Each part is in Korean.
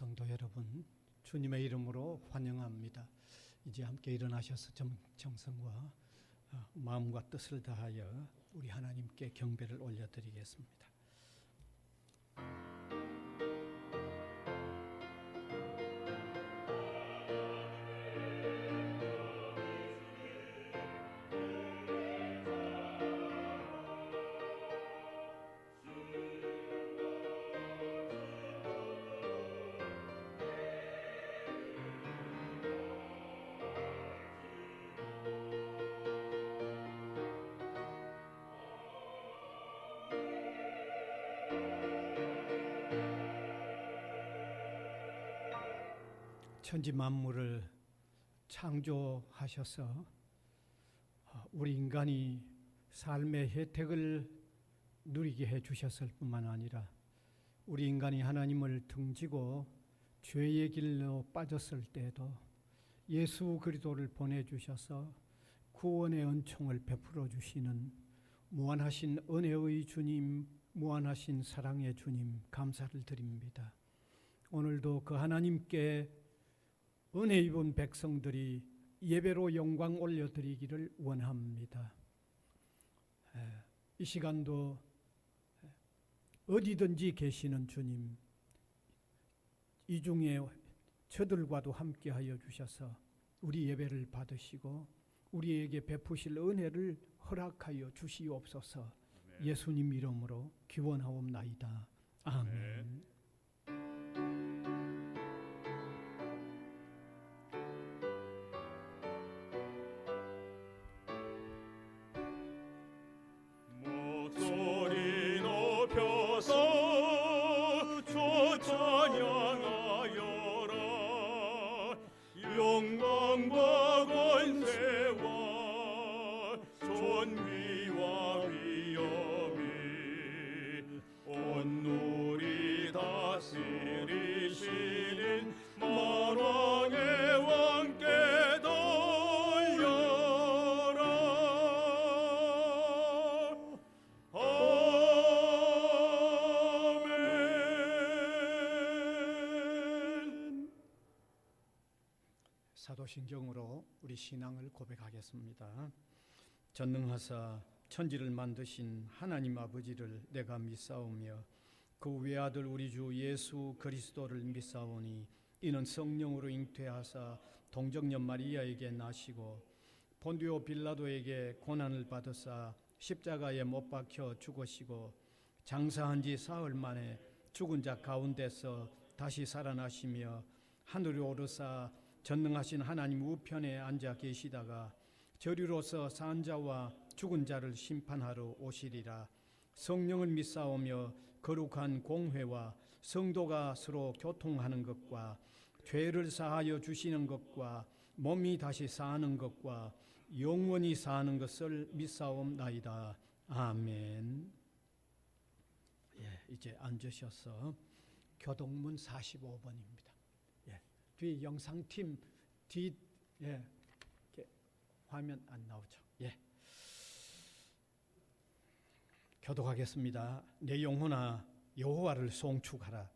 성도 여러분, 주님의 이름으로 환영합니다. 이제 함께 일어나셔서 정성과 마음과 뜻을 다하여 우리 하나님께 경배를 올려드리겠습니다. 천지 만물을 창조하셔서 우리 인간이 삶의 혜택을 누리게 해주셨을 뿐만 아니라 우리 인간이 하나님을 등지고 죄의 길로 빠졌을 때에도 예수 그리스도를 보내주셔서 구원의 은총을 베풀어 주시는 무한하신 은혜의 주님, 무한하신 사랑의 주님, 감사를 드립니다. 오늘도 그 하나님께 은혜 입은 백성들이 예배로 영광 올려드리기를 원합니다. 이 시간도 어디든지 계시는 주님, 이 중에 저들과도 함께하여 주셔서 우리 예배를 받으시고 우리에게 베푸실 은혜를 허락하여 주시옵소서. 예수님 이름으로 기원하옵나이다. 아멘. 목소리 높여서 주 찬양하여라. 영광과 권세와 존귀와 위엄이 온누리 다스리시는 만왕의 왕께 사도신경으로 우리 신앙을 고백하겠습니다. 전능하사 천지를 만드신 하나님 아버지를 내가 믿사오며 그 외아들 우리 주 예수 그리스도를 믿사오니 이는 성령으로 잉태하사 동정녀 마리아에게 나시고 본디오 빌라도에게 고난을 받으사 십자가에 못 박혀 죽으시고 장사한 지 사흘 만에 죽은 자 가운데서 다시 살아나시며 하늘에 오르사 전능하신 하나님 우편에 앉아 계시다가 저리로서 산 자와 죽은 자를 심판하러 오시리라. 성령을 믿사오며 거룩한 공회와 성도가 서로 교통하는 것과 죄를 사하여 주시는 것과 몸이 다시 사는 것과 영원히 사는 것을 믿사옵나이다. 아멘. 이제 앉으셔서 교동문 45번입니다. 뒤 영상팀 이렇게 화면 안 나오죠. 교독하겠습니다. 내 영혼아 여호와를 송축하라.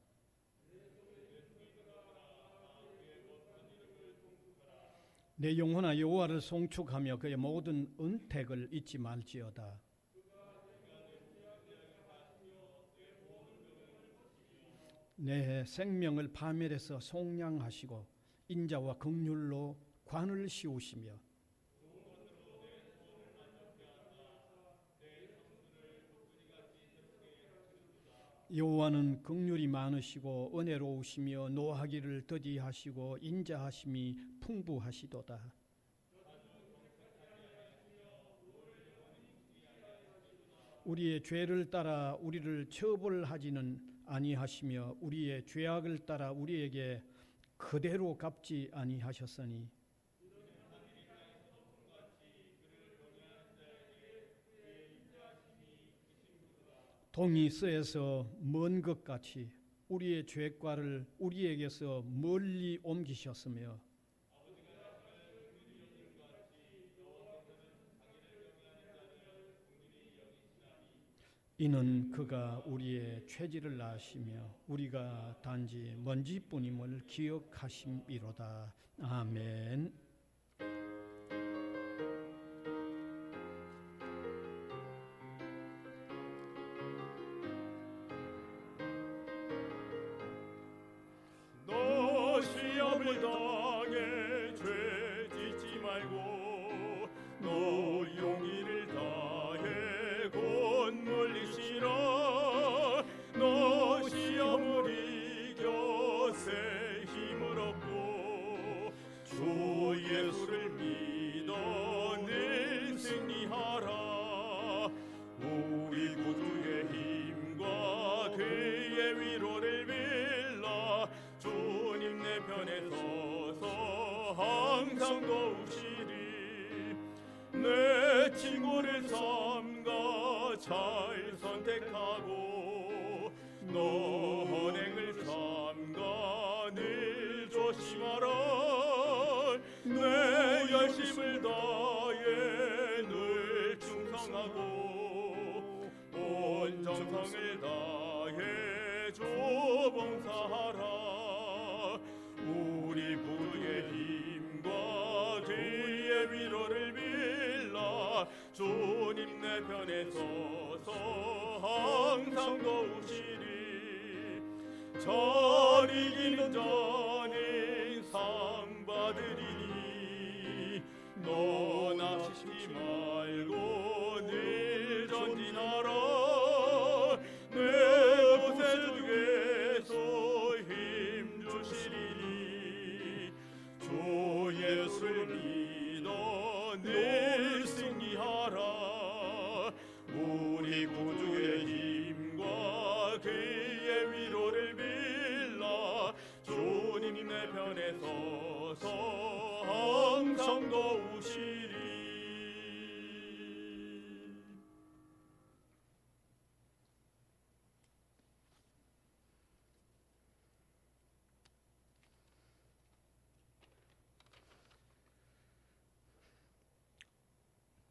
내 영혼아 여호와를 송축하며 그의 모든 은택을 잊지 말지어다. 내 생명을 파멸해서 속량하시고 인자와 긍휼로 관을 씌우시며 여호와는 긍휼이 많으시고 은혜로우시며 노하기를 더디하시고 인자하심이 풍부하시도다. 우리의 죄를 따라 우리를 처벌하지는 아니하시며 우리의 죄악을 따라 우리에게 그대로 갚지 아니하셨으니 동이 쓰에서 먼 것 같이 우리의 죄과를 우리에게서 멀리 옮기셨으며 이는 그가 우리의 죄질을 아시며 우리가 단지 먼지뿐임을 기억하심이로다. 아멘. 너 시험을 당해 죄 짓지 말고 너 용기를 다해 곧 물리시라. 너 시험을 이겨 새 힘을 얻고 주 예수를 믿어 늘 승리하라. 우리 구주의 힘과 그의 위로를 빌라. 주님 내 편에 서서 항상 도우시리. 내 친구를 삼가 잘 선택하고 너 언행을 삼가 늘 조심하라. 내 열심을 다해 늘 충성하고 온 정성을 다해 주 봉사하라. 우리 구주의 힘과 그의 위로를 빌라. 주님 내 편에 서서 항상 도우시리. 잘 이기는 자는 상 받으리니 너나 싶지 말고 늘 전진하라. 내 구세주께서 힘 주시리니 주 예수를 믿어 늘 승리하라. 우리 구주의 힘과 그의 위로를 빌라. 주님 내 편에 서서 항상 도우시리.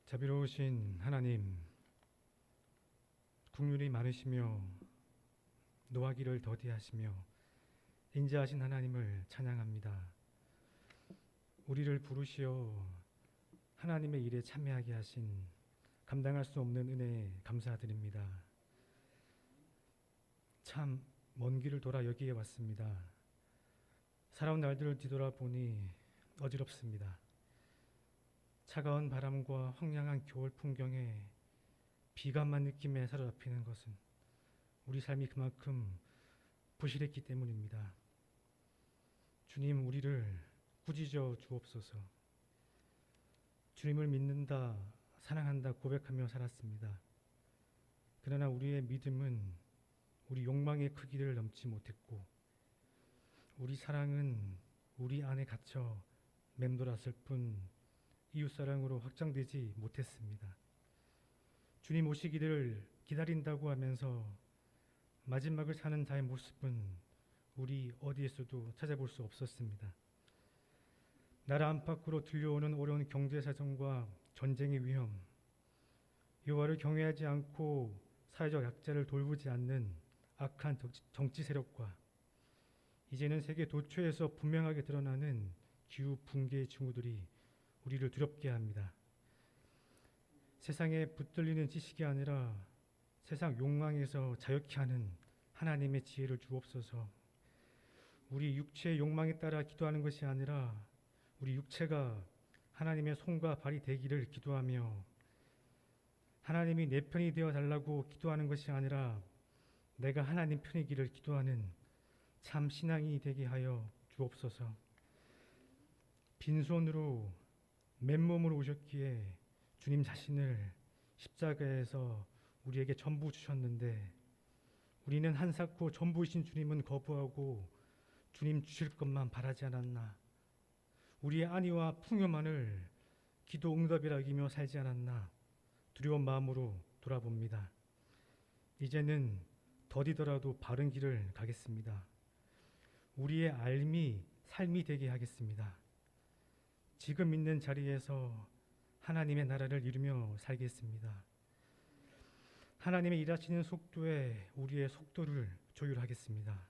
자비로우신 하나님, 국률이 많으시며 노하기를 더디하시며 인자하신 하나님을 찬양합니다. 우리를 부르시어 하나님의 일에 참여하게 하신 감당할 수 없는 은혜에 감사드립니다. 참 먼 길을 돌아 여기에 왔습니다. 살아온 날들을 뒤돌아보니 어지럽습니다. 차가운 바람과 황량한 겨울 풍경에 비감만 느낌에 사로잡히는 것은 우리 삶이 그만큼 부실했기 때문입니다. 주님, 우리를 꾸짖어 주옵소서. 주님을 믿는다, 사랑한다 고백하며 살았습니다. 그러나 우리의 믿음은 우리 욕망의 크기를 넘지 못했고 우리 사랑은 우리 안에 갇혀 맴돌았을 뿐 이웃사랑으로 확장되지 못했습니다. 주님 오시기를 기다린다고 하면서 마지막을 사는 자의 모습은 우리 어디에서도 찾아볼 수 없었습니다. 나라 안팎으로 들려오는 어려운 경제사정과 전쟁의 위험, 여호와를 경외하지 않고 사회적 약자를 돌보지 않는 악한 정치 세력과 이제는 세계 도처에서 분명하게 드러나는 기후 붕괴의 징후들이 우리를 두렵게 합니다. 세상에 붙들리는 지식이 아니라 세상 욕망에서 자유케 하는 하나님의 지혜를 주옵소서. 우리 육체의 욕망에 따라 기도하는 것이 아니라 우리 육체가 하나님의 손과 발이 되기를 기도하며 하나님이 내 편이 되어 달라고 기도하는 것이 아니라 내가 하나님 편이기를 기도하는 참 신앙이 되게 하여 주옵소서. 빈손으로 맨몸으로 오셨기에 주님 자신을 십자가에서 우리에게 전부 주셨는데 우리는 한사코 전부이신 주님은 거부하고 주님 주실 것만 바라지 않았나? 우리의 안위와 풍요만을 기도 응답이라 여기며 살지 않았나? 두려운 마음으로 돌아봅니다. 이제는 더디더라도 바른 길을 가겠습니다. 우리의 삶이 되게 하겠습니다. 지금 있는 자리에서 하나님의 나라를 이루며 살겠습니다. 하나님의 일하시는 속도에 우리의 속도를 조율하겠습니다.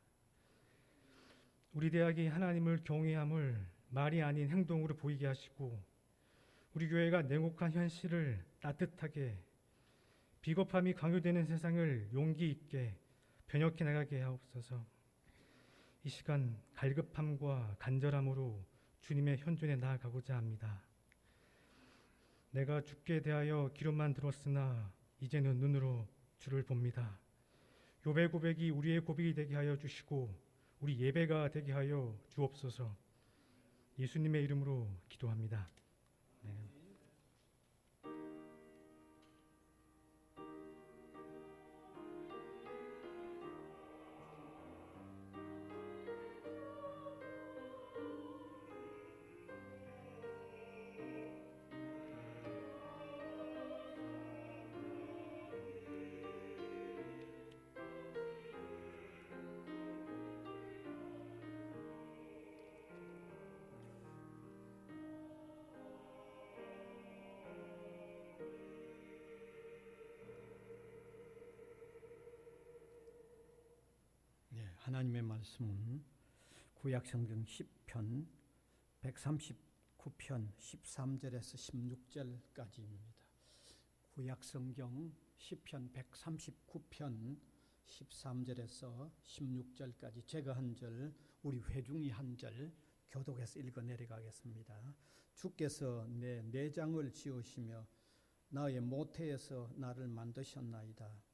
우리 대학이 하나님을 경외함을 말이 아닌 행동으로 보이게 하시고 우리 교회가 냉혹한 현실을 따뜻하게 비겁함이 강요되는 세상을 용기 있게 변혁해 나가게 하옵소서. 이 시간 갈급함과 간절함으로 주님의 현존에 나아가고자 합니다. 내가 주께 대하여 귀로만 들었으나 이제는 눈으로 주를 봅니다. 욥의 고백이 우리의 고백이 되게 하여 주시고 우리 예배가 되게 하여 주옵소서. 예수님의 이름으로 기도합니다. 네. 하나님의 말씀은 구약성경 10편 139편 13절에서 16절까지입니다. 구약성경 10편 139편 13절에서 16절까지 제가 한 절, 우리 회중이 한 절 교독해서 읽어 내려가겠습니다. 주께서 내 내장을 지으시며 나의 모태에서 나를 만드셨나이다.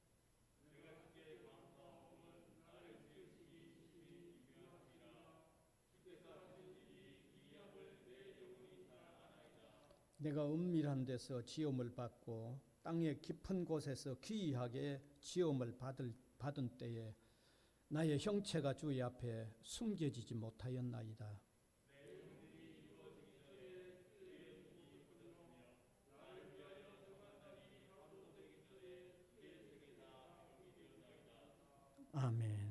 내가 은밀한 데서 지음을 받고 땅의 깊은 곳에서 기이하게 지음을 받은 때에 나의 형체가 주의 앞에 숨겨지지 못하였나이다. 아멘.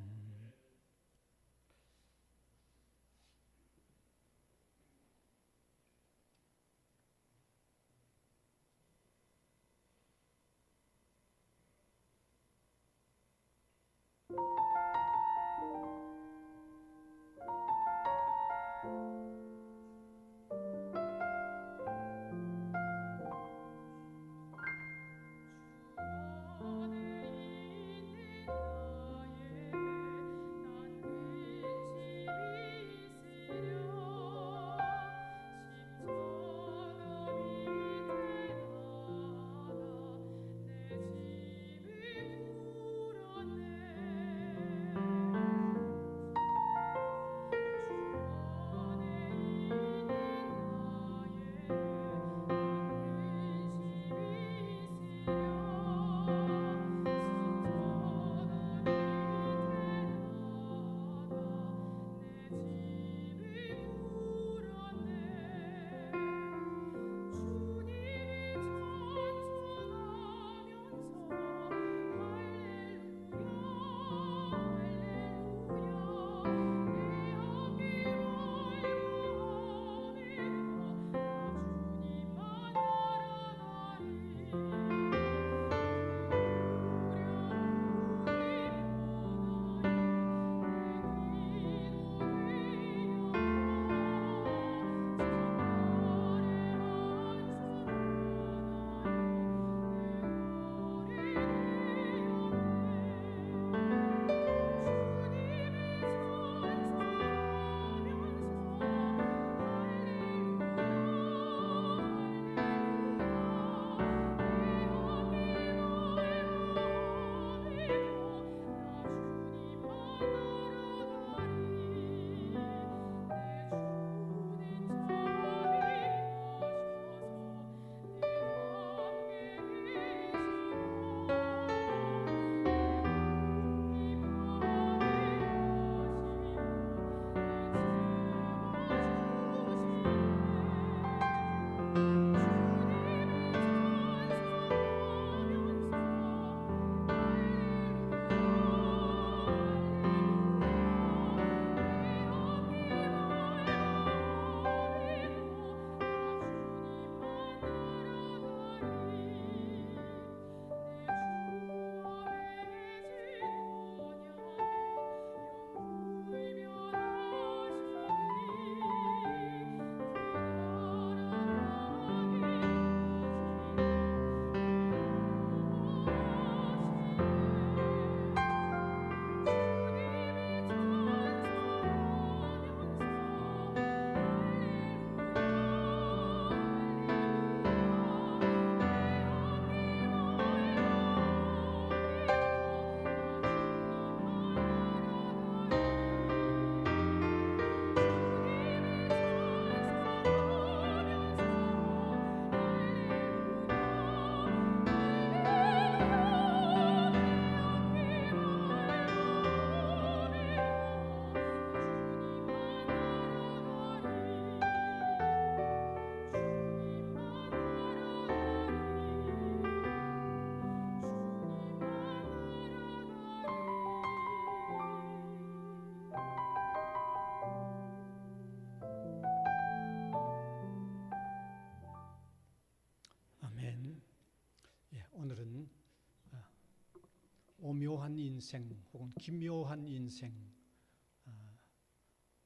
오묘한 인생 혹은 기묘한 인생,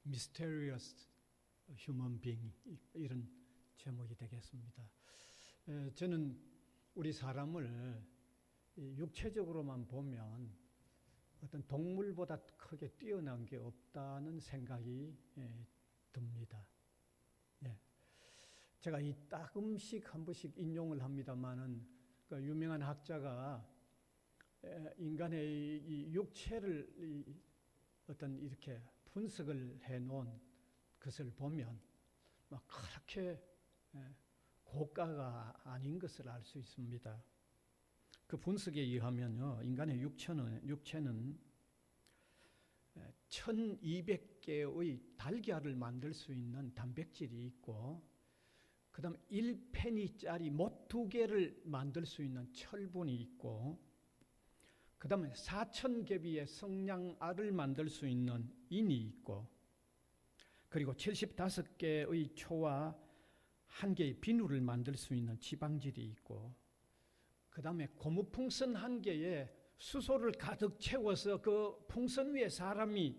Mysterious Human Being, 이런 제목이 되겠습니다. 저는 우리 사람을 육체적으로만 보면 어떤 동물보다 크게 뛰어난 게 없다는 생각이 듭니다. 제가 이 따끔씩 한 번씩 인용을 합니다마는 그 유명한 학자가 인간의 이 육체를 어떤 이렇게 분석을 해놓은 것을 보면 막 그렇게 고가가 아닌 것을 알 수 있습니다. 그 분석에 의하면요, 인간의 육체는 1200개의 달걀을 만들 수 있는 단백질이 있고, 그 다음 1페니짜리 못 2개를 만들 수 있는 철분이 있고, 그 다음에 4000개비의 성냥알을 만들 수 있는 인이 있고, 그리고 75개의 초와 1개의 비누를 만들 수 있는 지방질이 있고, 그 다음에 고무풍선 1개에 수소를 가득 채워서 그 풍선 위에 사람이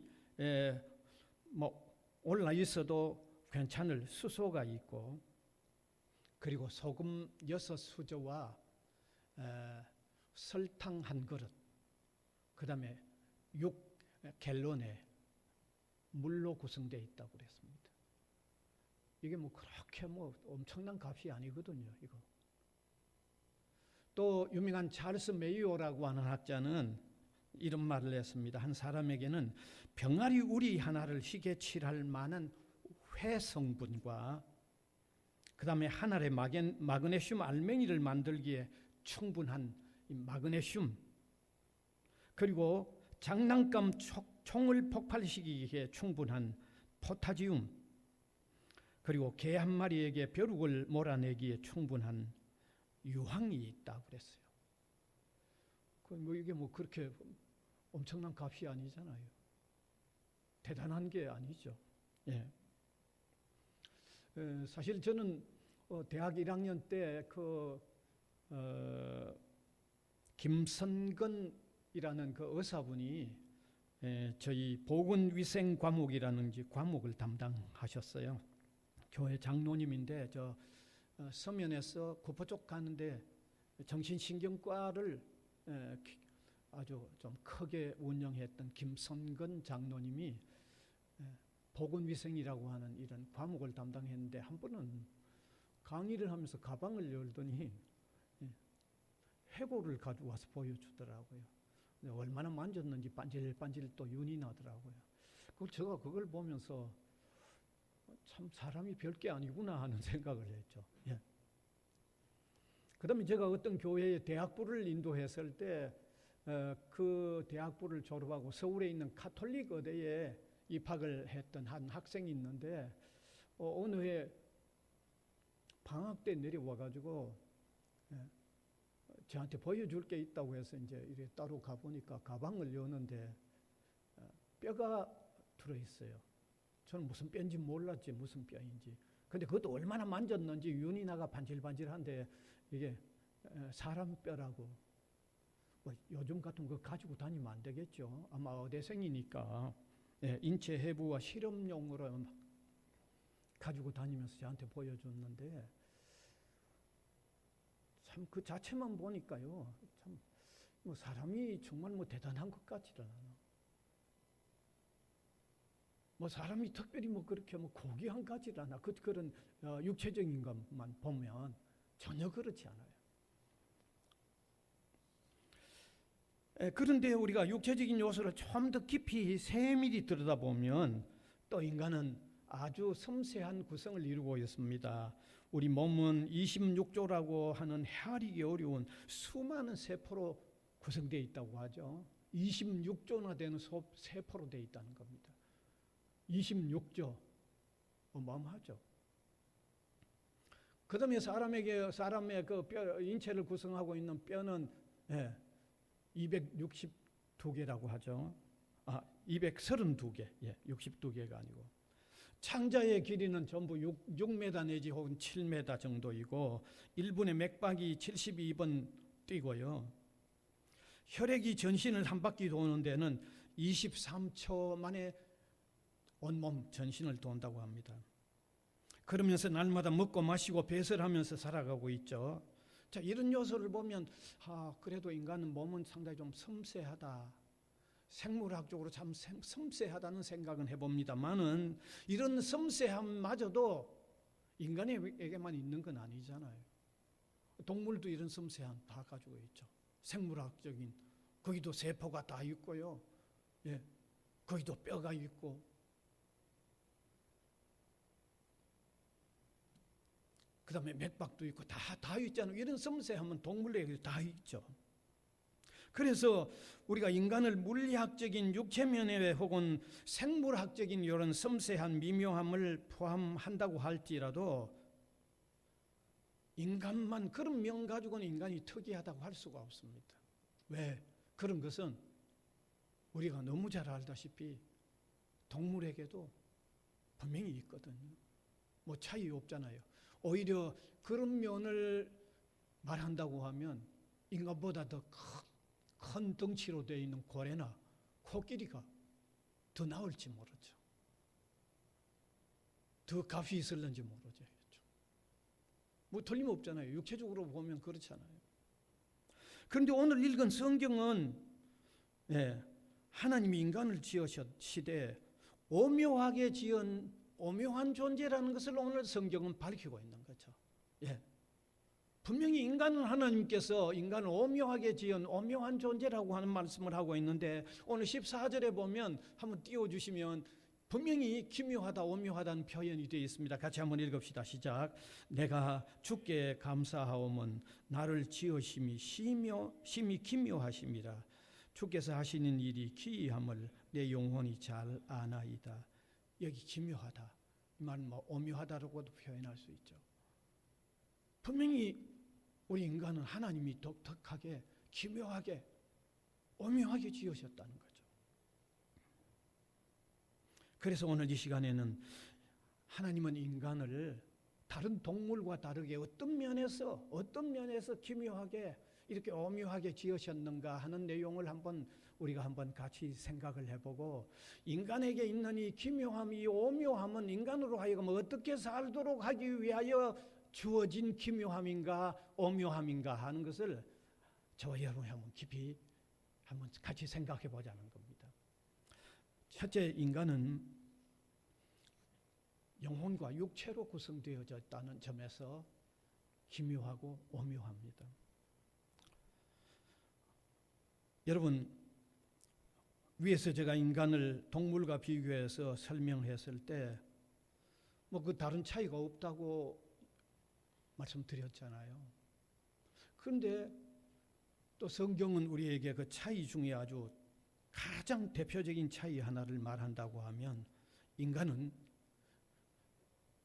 올라 있어도 괜찮을 수소가 있고, 그리고 소금 6수저와 설탕 1그릇, 그 다음에 6갤론의 물로 구성되어 있다고 그랬습니다. 이게 그렇게 엄청난 값이 아니거든요, 이거. 또 유명한 찰스 메이오라고 하는 학자는 이런 말을 했습니다. 한 사람에게는 병아리 우리 하나를 희게 칠할 만한 회성분과 그 다음에 한 알의 마그네슘 알맹이를 만들기에 충분한 마그네슘, 그리고 장난감 총을 폭발시키기에 충분한 포타지움, 그리고 개 한 마리에게 벼룩을 몰아내기에 충분한 유황이 있다고 그랬어요. 이게 그렇게 엄청난 값이 아니잖아요. 대단한 게 아니죠. 사실 저는 대학 1학년 때 김선근이라는 그 의사분이 저희 보건위생 과목이라는 과목을 담당하셨어요. 교회 장로님인데 서면에서 구포 쪽 가는데 정신신경과를 아주 좀 크게 운영했던 김선근 장로님이 보건위생이라고 하는 이런 과목을 담당했는데, 한 번은 강의를 하면서 가방을 열더니 해골을 가져와서 보여주더라고요. 얼마나 만졌는지 반질반질 또 윤이 나더라고요. 제가 그걸 보면서 참 사람이 별게 아니구나 하는 생각을 했죠. 그 다음에 제가 어떤 교회에 대학부를 인도했을 때 그 대학부를 졸업하고 서울에 있는 가톨릭 의대에 입학을 했던 한 학생이 있는데, 어느 해 방학 때 내려와가지고 저한테 보여줄 게 있다고 해서 이제 이렇게 따로 가보니까 가방을 여는데 뼈가 들어있어요. 저는 무슨 뼈인지 몰랐지, 무슨 뼈인지. 근데 그것도 얼마나 만졌는지 윤이 나가 반질반질한데 이게 사람 뼈라고. 요즘 같은 거 가지고 다니면 안 되겠죠. 아마 의대생이니까 인체 해부와 실험용으로 가지고 다니면서 저한테 보여줬는데, 참 그 자체만 보니까요, 참 사람이 정말 대단한 것 같지는 않아. 사람이 특별히 그렇게 고귀한 것 같지는 않아. 그런 육체적인 것만 보면 전혀 그렇지 않아요. 그런데 우리가 육체적인 요소를 좀 더 깊이 세밀히 들여다보면 또 인간은 아주 섬세한 구성을 이루고 있습니다. 우리 몸은 26조라고 하는 헤아리기 어려운 수많은 세포로 구성되어 있다고 하죠. 26조나 되는 세포로 되어 있다는 겁니다. 26조, 어마어마하죠. 그 다음에 사람의 그 뼈, 인체를 구성하고 있는 뼈는 262개라고 하죠. 232개, 62개가 아니고. 창자의 길이는 전부 6m 내지 혹은 7m 정도이고, 1분에 맥박이 72번 뛰고요. 혈액이 전신을 한 바퀴 도는 데는 23초 만에 온몸 전신을 돈다고 합니다. 그러면서 날마다 먹고 마시고 배설하면서 살아가고 있죠. 자, 이런 요소를 보면 그래도 인간은 몸은 상당히 좀 섬세하다. 생물학적으로 참 섬세하다는 생각은 해봅니다만은 이런 섬세함마저도 인간에게만 있는 건 아니잖아요. 동물도 이런 섬세함 다 가지고 있죠. 생물학적인 거기도 세포가 다 있고요. 예, 거기도 뼈가 있고 그 다음에 맥박도 있고 다 있잖아요. 이런 섬세함은 동물에게도 다 있죠. 그래서 우리가 인간을 물리학적인 육체면에 혹은 생물학적인 이런 섬세한 미묘함을 포함한다고 할지라도 인간만 그런 명 가지고는 인간이 특이하다고 할 수가 없습니다. 왜? 그런 것은 우리가 너무 잘 알다시피 동물에게도 분명히 있거든요. 뭐 차이 없잖아요. 오히려 그런 면을 말한다고 하면 인간보다 더 큰 덩치로 되어 있는 고래나 코끼리가 더 나을지 모르죠. 더 값이 있을는지 모르죠. 뭐 틀림없잖아요. 육체적으로 보면 그렇잖아요. 그런데 오늘 읽은 성경은 하나님이 인간을 지으시되 오묘하게 지은 오묘한 존재라는 것을 오늘 성경은 밝히고 있는 거죠. 분명히 인간은 하나님께서 인간을 오묘하게 지은 오묘한 존재라고 하는 말씀을 하고 있는데 오늘 14절에 보면 한번 띄워주시면 분명히 기묘하다 오묘하다는 표현이 되어 있습니다. 같이 한번 읽읍시다. 시작. 내가 주께 감사하오면 나를 지으심이 심히 기묘하심이라. 주께서 하시는 일이 기이함을 내 영혼이 잘 아나이다. 여기 기묘하다 이 말은 뭐 오묘하다라고도 표현할 수 있죠. 분명히 우리 인간은 하나님이 독특하게 기묘하게 오묘하게 지으셨다는 거죠. 그래서 오늘 이 시간에는 하나님은 인간을 다른 동물과 다르게 어떤 면에서 기묘하게 이렇게 오묘하게 지으셨는가 하는 내용을 우리가 한번 같이 생각을 해보고 인간에게 있는 이 기묘함, 이 오묘함은 인간으로 하여금 어떻게 살도록 하기 위하여 주어진 기묘함인가 오묘함인가 하는 것을 저와 여러분이 한번 깊이 한번 같이 생각해 보자는 겁니다. 첫째, 인간은 영혼과 육체로 구성되어져 있다는 점에서 기묘하고 오묘합니다. 여러분, 위에서 제가 인간을 동물과 비교해서 설명했을 때 뭐 그 다른 차이가 없다고 말씀드렸잖아요. 그런데 또 성경은 우리에게 그 차이 중에 아주 가장 대표적인 차이 하나를 말한다고 하면 인간은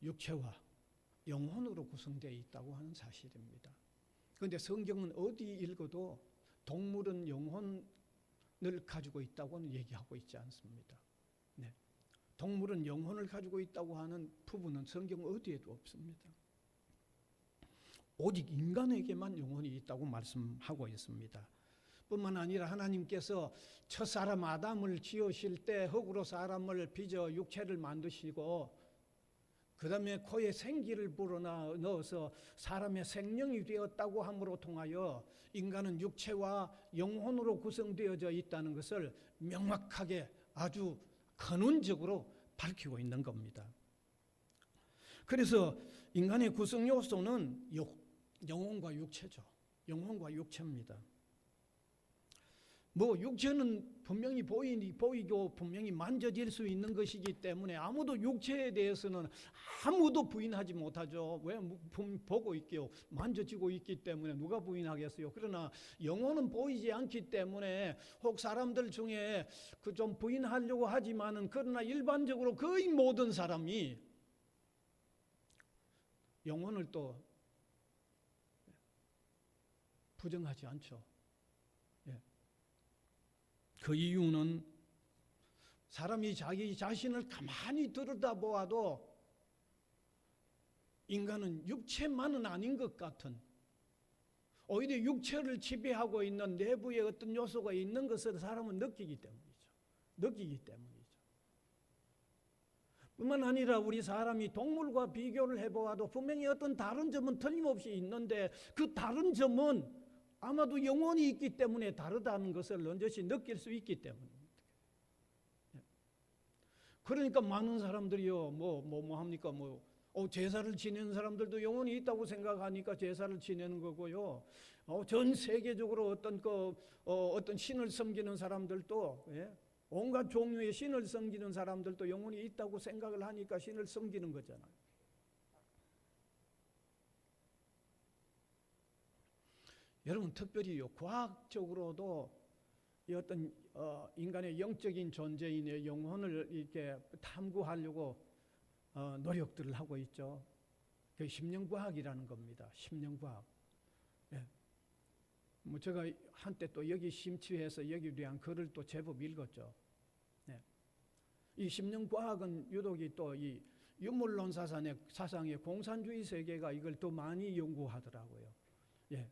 육체와 영혼으로 구성되어 있다고 하는 사실입니다. 그런데 성경은 어디 읽어도 동물은 영혼을 가지고 있다고는 얘기하고 있지 않습니다. 동물은 영혼을 가지고 있다고 하는 부분은 성경 어디에도 없습니다. 오직 인간에게만 영혼이 있다고 말씀하고 있습니다. 뿐만 아니라 하나님께서 첫사람 아담을 지으실 때 흙으로 사람을 빚어 육체를 만드시고 그 다음에 코에 생기를 불어넣어서 사람의 생명이 되었다고 함으로 통하여 인간은 육체와 영혼으로 구성되어져 있다는 것을 명확하게 아주 근원적으로 밝히고 있는 겁니다. 그래서 인간의 구성 요소는 영혼과 육체죠. 영혼과 육체입니다. 뭐 육체는 분명히 보이고 분명히 만져질 수 있는 것이기 때문에 아무도 육체에 대해서는 아무도 부인하지 못하죠. 왜? 보고 있게요. 만져지고 있기 때문에 누가 부인하겠어요. 그러나 영혼은 보이지 않기 때문에 혹 사람들 중에 그 좀 부인하려고 하지만은 그러나 일반적으로 거의 모든 사람이 영혼을 또 부정하지 않죠. 그 이유는 사람이 자기 자신을 가만히 들여다보아도 인간은 육체만은 아닌 것 같은 오히려 육체를 지배하고 있는 내부의 어떤 요소가 있는 것을 사람은 느끼기 때문이죠. 느끼기 때문이죠. 뿐만 아니라 우리 사람이 동물과 비교를 해보아도 분명히 어떤 다른 점은 틀림없이 있는데 그 다른 점은 아마도 영혼이 있기 때문에 다르다는 것을 넌저시 느낄 수 있기 때문입니다. 그러니까 많은 사람들이요, 뭐 합니까? 제사를 지내는 사람들도 영혼이 있다고 생각하니까 제사를 지내는 거고요. 전 세계적으로 어떤 신을 섬기는 사람들도, 예? 온갖 종류의 신을 섬기는 사람들도 영혼이 있다고 생각을 하니까 신을 섬기는 거잖아요. 여러분, 특별히요, 과학적으로도 이 어떤 인간의 영적인 존재인의 영혼을 이렇게 탐구하려고 노력들을 하고 있죠. 그 심령과학이라는 겁니다. 심령과학. 예. 제가 한때 또 여기 심취해서 여기 대한 글을 또 제법 읽었죠. 예. 이 심령과학은 유독이 또 이 유물론 사상의 공산주의 세계가 이걸 더 많이 연구하더라고요. 예.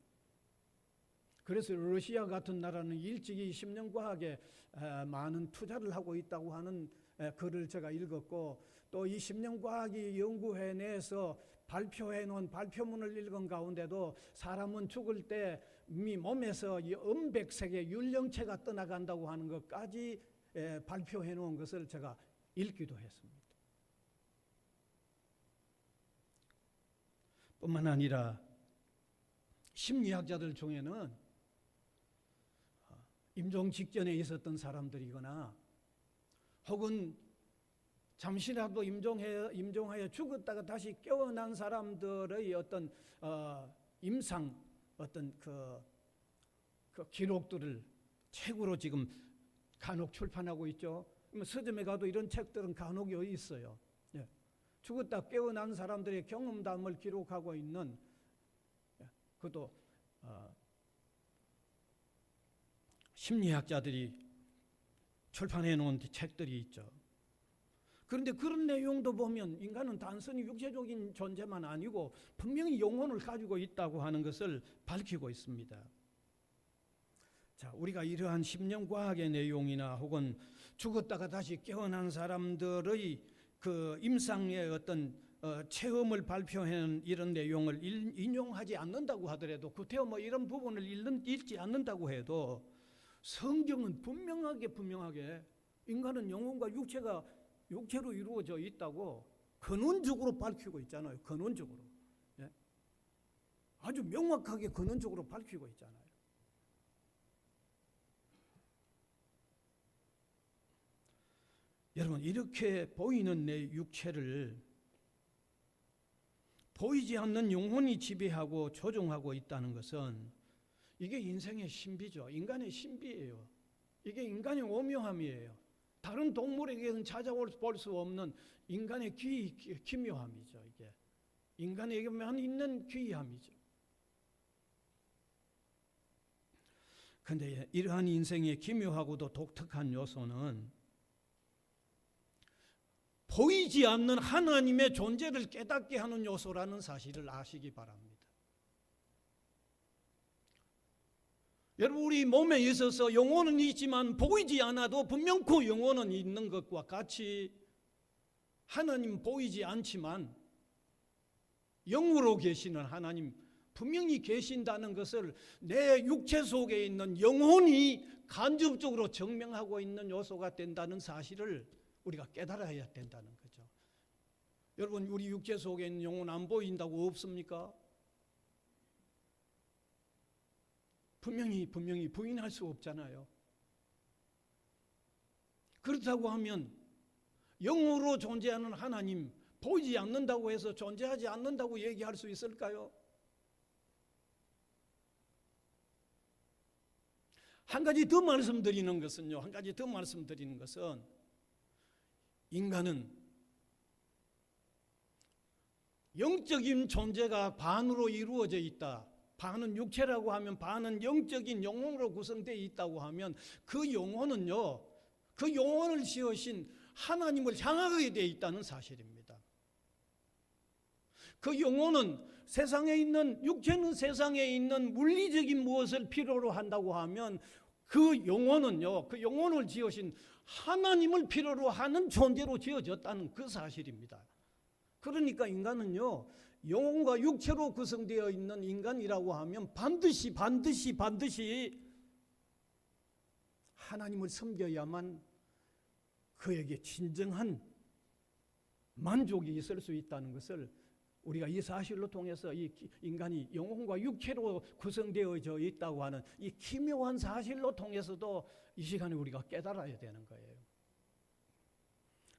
그래서 러시아 같은 나라는 일찍이 심령과학에 많은 투자를 하고 있다고 하는 글을 제가 읽었고, 또 이 심령과학이 연구회 내에서 발표해 놓은 발표문을 읽은 가운데도 사람은 죽을 때 이미 몸에서 이 음백색의 율령체가 떠나간다고 하는 것까지 발표해 놓은 것을 제가 읽기도 했습니다. 뿐만 아니라 심리학자들 중에는 임종 직전에 있었던 사람들이거나 혹은 잠시라도 임종하여 죽었다가 다시 깨어난 사람들의 어떤 임상 어떤 그 기록들을 책으로 지금 간혹 출판하고 있죠. 서점에 가도 이런 책들은 간혹 여기 있어요. 예. 죽었다 깨어난 사람들의 경험담을 기록하고 있는, 그것도 심리학자들이 출판해 놓은 책들이 있죠. 그런데 그런 내용도 보면 인간은 단순히 육체적인 존재만 아니고 분명히 영혼을 가지고 있다고 하는 것을 밝히고 있습니다. 자, 우리가 이러한 심령과학의 내용이나 혹은 죽었다가 다시 깨어난 사람들의 그 임상의 어떤 체험을 발표하는 이런 내용을 인용하지 않는다고 하더라도, 구태여 이런 부분을 읽지 않는다고 해도 성경은 분명하게 인간은 영혼과 육체로 이루어져 있다고 근원적으로 밝히고 있잖아요. 근원적으로. 예? 아주 명확하게 근원적으로 밝히고 있잖아요. 여러분, 이렇게 보이는 내 육체를 보이지 않는 영혼이 지배하고 조종하고 있다는 것은 이게 인생의 신비죠. 인간의 신비예요. 이게 인간의 오묘함이에요. 다른 동물에게는 찾아볼 수 없는 인간의 기묘함이죠. 이게 인간에게만 있는 귀함이죠. 그런데 이러한 인생의 기묘하고도 독특한 요소는 보이지 않는 하나님의 존재를 깨닫게 하는 요소라는 사실을 아시기 바랍니다. 여러분, 우리 몸에 있어서 영혼은 있지만 보이지 않아도 분명 그 영혼은 있는 것과 같이 하나님 보이지 않지만 영으로 계시는 하나님 분명히 계신다는 것을 내 육체 속에 있는 영혼이 간접적으로 증명하고 있는 요소가 된다는 사실을 우리가 깨달아야 된다는 거죠. 여러분, 우리 육체 속에 있는 영혼 안 보인다고 없습니까? 분명히 부인할 수 없잖아요. 그렇다고 하면 영으로 존재하는 하나님 보이지 않는다고 해서 존재하지 않는다고 얘기할 수 있을까요? 한 가지 더 말씀드리는 것은 인간은 영적인 존재가 반으로 이루어져 있다. 반은 육체라고 하면 반은 영적인 영혼으로 구성되어 있다고 하면 그 영혼은요, 그 영혼을 지으신 하나님을 향하게 되어 있다는 사실입니다. 그 영혼은 세상에 있는, 육체는 세상에 있는 물리적인 무엇을 필요로 한다고 하면 그 영혼은요, 그 영혼을 지으신 하나님을 필요로 하는 존재로 지어졌다는 그 사실입니다. 그러니까 인간은요, 영혼과 육체로 구성되어 있는 인간이라고 하면 반드시 하나님을 섬겨야만 그에게 진정한 만족이 있을 수 있다는 것을 우리가 이 사실로 통해서 이 인간이 영혼과 육체로 구성되어져 있다고 하는 이 기묘한 사실로 통해서도 이 시간에 우리가 깨달아야 되는 거예요.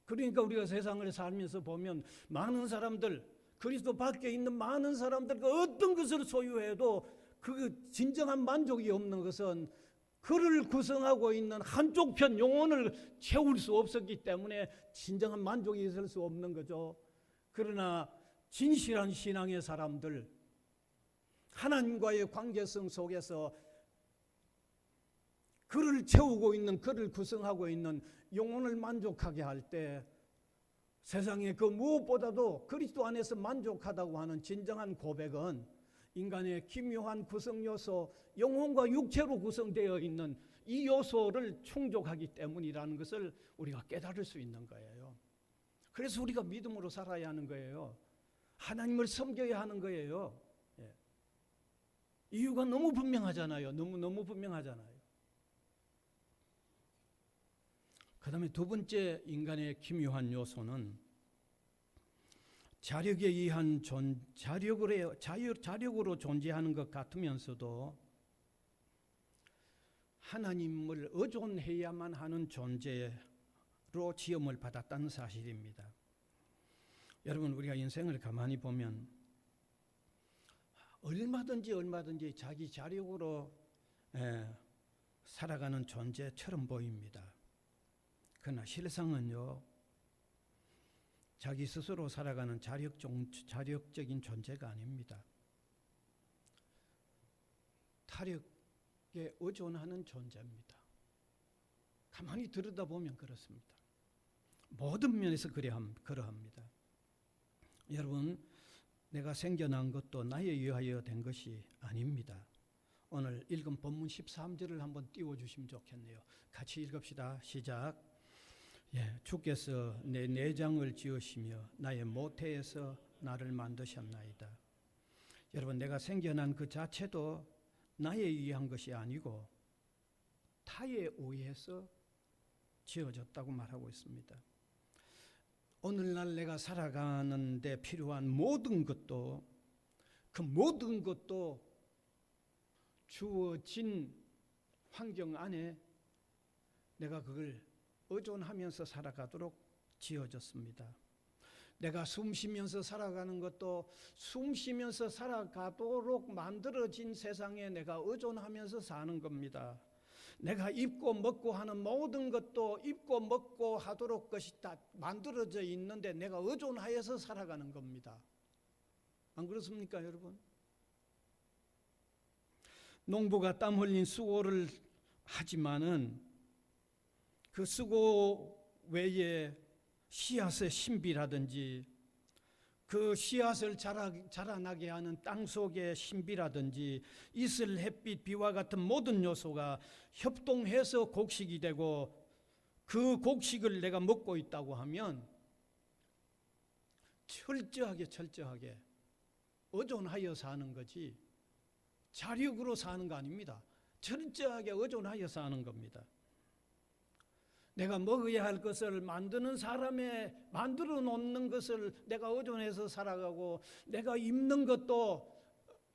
그러니까 우리가 세상을 살면서 보면 많은 사람들, 그리스도 밖에 있는 많은 사람들, 그 어떤 것을 소유해도 그 진정한 만족이 없는 것은 그를 구성하고 있는 한쪽 편 영혼을 채울 수 없었기 때문에 진정한 만족이 있을 수 없는 거죠. 그러나 진실한 신앙의 사람들, 하나님과의 관계성 속에서 그를 채우고 있는, 그를 구성하고 있는 영혼을 만족하게 할 때 세상의 그 무엇보다도 그리스도 안에서 만족하다고 하는 진정한 고백은 인간의 기묘한 구성 요소, 영혼과 육체로 구성되어 있는 이 요소를 충족하기 때문이라는 것을 우리가 깨달을 수 있는 거예요. 그래서 우리가 믿음으로 살아야 하는 거예요. 하나님을 섬겨야 하는 거예요. 예. 이유가 너무 분명하잖아요. 너무 분명하잖아요. 그 다음에 두 번째 인간의 기묘한 요소는 자력에 의한 자력으로 존재하는 것 같으면서도 하나님을 의존해야만 하는 존재로 지음을 받았다는 사실입니다. 여러분, 우리가 인생을 가만히 보면 얼마든지 자기 자력으로 살아가는 존재처럼 보입니다. 그러나 실상은요, 자기 스스로 살아가는 자력적인 존재가 아닙니다. 타력에 의존하는 존재입니다. 가만히 들여다보면 그렇습니다. 모든 면에서 그러합니다. 여러분, 내가 생겨난 것도 나에 의하여 된 것이 아닙니다. 오늘 읽은 본문 13절을 한번 띄워주시면 좋겠네요. 같이 읽읍시다. 시작. 주께서 내 내장을 지으시며 나의 모태에서 나를 만드셨나이다. 여러분, 내가 생겨난 그 자체도 나에 의한 것이 아니고 타에 의해서 지어졌다고 말하고 있습니다. 오늘날 내가 살아가는 데 필요한 모든 것도, 그 모든 것도 주어진 환경 안에 내가 그걸 의존하면서 살아가도록 지어졌습니다. 내가 숨쉬면서 살아가는 것도 숨쉬면서 살아가도록 만들어진 세상에 내가 의존하면서 사는 겁니다. 내가 입고 먹고 하는 모든 것도 입고 먹고 하도록 것이 다 만들어져 있는데 내가 의존하여서 살아가는 겁니다. 안 그렇습니까, 여러분? 농부가 땀 흘린 수고를 하지만은 그 수고 외에 씨앗의 신비라든지 그 씨앗을 자라나게 하는 땅 속의 신비라든지 이슬, 햇빛, 비와 같은 모든 요소가 협동해서 곡식이 되고 그 곡식을 내가 먹고 있다고 하면 철저하게 의존하여 사는 거지 자력으로 사는 거 아닙니다. 철저하게 의존하여 사는 겁니다. 내가 먹어야 할 것을 만드는 사람의 만들어 놓는 것을 내가 의존해서 살아가고, 내가 입는 것도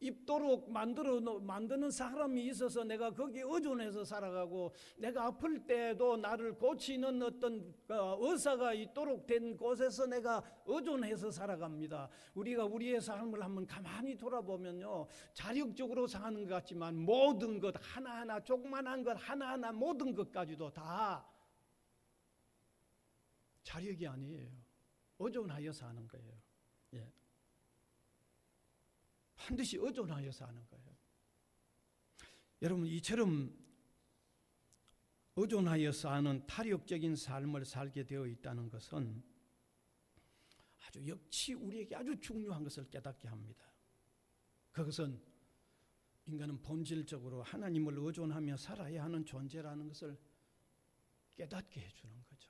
입도록 만드는 사람이 있어서 내가 거기에 의존해서 살아가고, 내가 아플 때도 나를 고치는 어떤 의사가 있도록 된 곳에서 내가 의존해서 살아갑니다. 우리가 우리의 삶을 한번 가만히 돌아보면요, 자력적으로 사는 것 같지만 모든 것 하나하나, 조그만한 것 하나하나 모든 것까지도 다 자력이 아니에요. 의존하여 사는 거예요. 예. 반드시 의존하여 사는 거예요. 여러분, 이처럼 의존하여 사는 타력적인 삶을 살게 되어 있다는 것은 아주 역시 우리에게 아주 중요한 것을 깨닫게 합니다. 그것은 인간은 본질적으로 하나님을 의존하며 살아야 하는 존재라는 것을 깨닫게 해주는 거죠.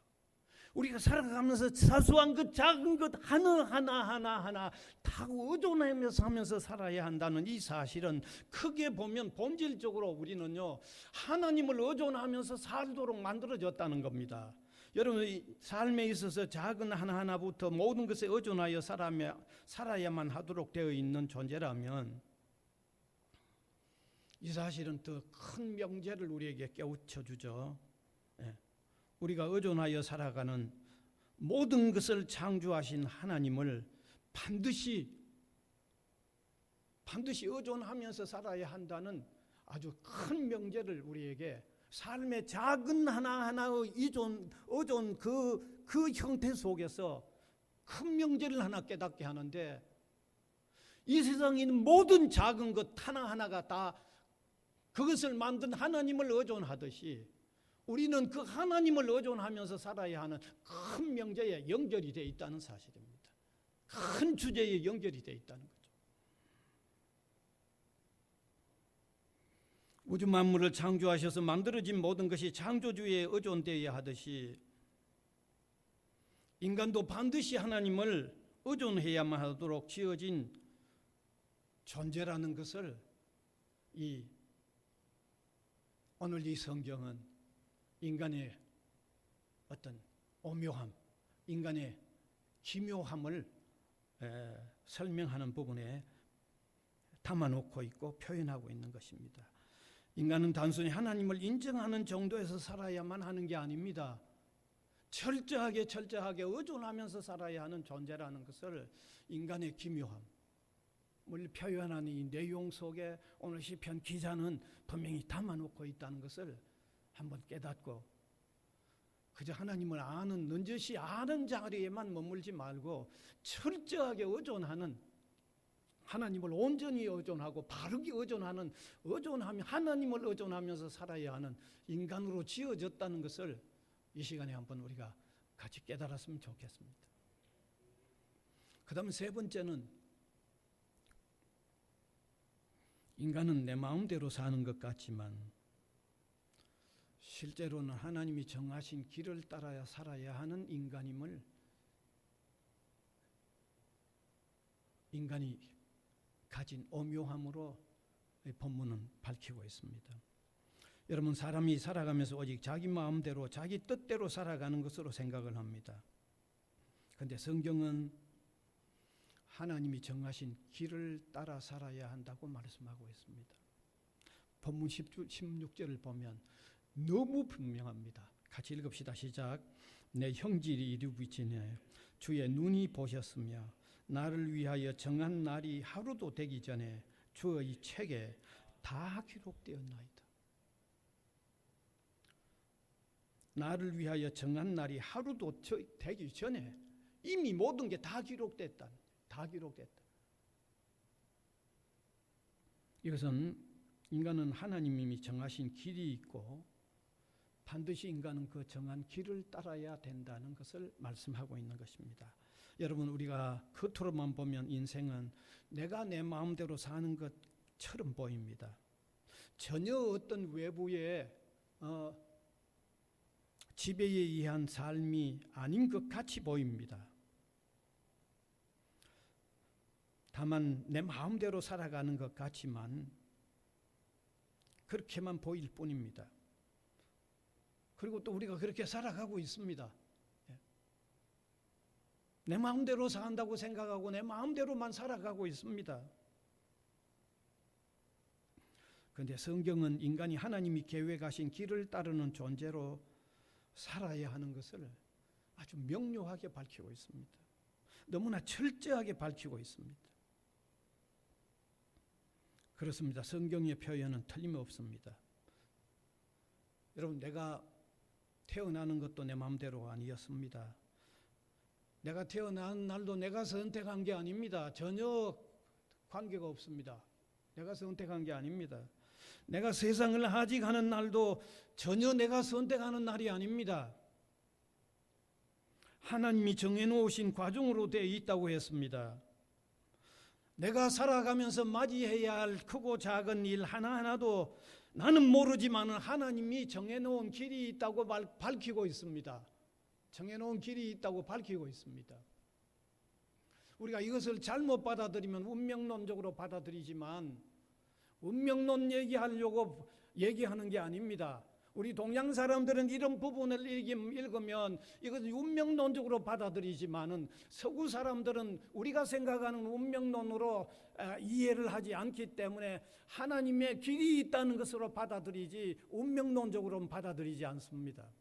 우리가 살아가면서 사소한 것, 작은 것 하나 다 의존하며 살면서 살아야 한다는 이 사실은 크게 보면 본질적으로 우리는요, 하나님을 의존하면서 살도록 만들어졌다는 겁니다. 여러분, 삶에 있어서 작은 하나하나부터 모든 것에 의존하여 살아야만 하도록 되어 있는 존재라면 이 사실은 더 큰 명제를 우리에게 깨우쳐 주죠. 우리가 의존하여 살아가는 모든 것을 창조하신 하나님을 반드시 의존하면서 살아야 한다는 아주 큰 명제를 우리에게 삶의 작은 하나하나의 의존 그 형태 속에서 큰 명제를 하나 깨닫게 하는데, 이 세상에 있는 모든 작은 것 하나하나가 다 그것을 만든 하나님을 의존하듯이 우리는 그 하나님을 의존하면서 살아야 하는 큰 명제에 연결이 되어 있다는 사실입니다. 큰 주제에 연결이 되어 있다는 거죠. 우주 만물을 창조하셔서 만들어진 모든 것이 창조주에 의존되어야 하듯이 인간도 반드시 하나님을 의존해야만 하도록 지어진 존재라는 것을 오늘 이 성경은 인간의 어떤 오묘함, 인간의 기묘함을 설명하는 부분에 담아놓고 있고 표현하고 있는 것입니다. 인간은 단순히 하나님을 인정하는 정도에서 살아야만 하는 게 아닙니다. 철저하게 의존하면서 살아야 하는 존재라는 것을 인간의 기묘함을 표현하는 이 내용 속에 오늘 시편 기자는 분명히 담아놓고 있다는 것을 한번 깨닫고, 그저 하나님을 넌저시 아는 자리에만 머물지 말고 철저하게 의존하는, 하나님을 온전히 의존하고 바르게 의존하며 하나님을 의존하면서 살아야 하는 인간으로 지어졌다는 것을 이 시간에 한번 우리가 같이 깨달았으면 좋겠습니다. 그 다음에 세 번째는, 인간은 내 마음대로 사는 것 같지만 실제로는 하나님이 정하신 길을 따라야 살아야 하는 인간임을 인간이 가진 오묘함으로 본문은 밝히고 있습니다. 여러분, 사람이 살아가면서 오직 자기 마음대로 자기 뜻대로 살아가는 것으로 생각을 합니다. 그런데 성경은 하나님이 정하신 길을 따라 살아야 한다고 말씀하고 있습니다. 본문 16절을 보면 너무 분명합니다. 같이 읽읍시다. 시작. 내 형질이 이루어지네 주의 눈이 보셨으며 나를 위하여 정한 날이 하루도 되기 전에 주의 책에 다 기록되었나이다. 나를 위하여 정한 날이 하루도 되기 전에 이미 모든 게 다 기록됐다. 이것은 인간은 하나님이 정하신 길이 있고 반드시 인간은 그 정한 길을 따라야 된다는 것을 말씀하고 있는 것입니다. 여러분, 우리가 겉으로만 보면 인생은 내가 내 마음대로 사는 것처럼 보입니다. 전혀 어떤 외부의 지배에 의한 삶이 아닌 것 같이 보입니다. 다만 내 마음대로 살아가는 것 같지만 그렇게만 보일 뿐입니다. 그리고 또 우리가 그렇게 살아가고 있습니다. 내 마음대로 산다고 생각하고 내 마음대로만 살아가고 있습니다. 그런데 성경은 인간이 하나님이 계획하신 길을 따르는 존재로 살아야 하는 것을 아주 명료하게 밝히고 있습니다. 너무나 철저하게 밝히고 있습니다. 그렇습니다. 성경의 표현은 틀림없습니다. 여러분, 내가 태어나는 것도 내 마음대로가 아니었습니다. 내가 태어난 날도 내가 선택한 게 아닙니다. 전혀 관계가 없습니다. 내가 선택한 게 아닙니다. 내가 세상을 하직하는 날도 전혀 내가 선택하는 날이 아닙니다. 하나님이 정해놓으신 과정으로 되어 있다고 했습니다. 내가 살아가면서 맞이해야 할 크고 작은 일 하나하나도 나는 모르지만 하나님이 정해놓은 길이 있다고 밝히고 있습니다. 정해놓은 길이 있다고 밝히고 있습니다. 우리가 이것을 잘못 받아들이면 운명론적으로 받아들이지만 운명론 얘기하는 게 아닙니다. 우리 동양 사람들은 이런 부분을 읽으면 이것을 운명론적으로 받아들이지만은 서구 사람들은 우리가 생각하는 운명론으로 이해를 하지 않기 때문에 하나님의 길이 있다는 것으로 받아들이지 운명론적으로는 받아들이지 않습니다.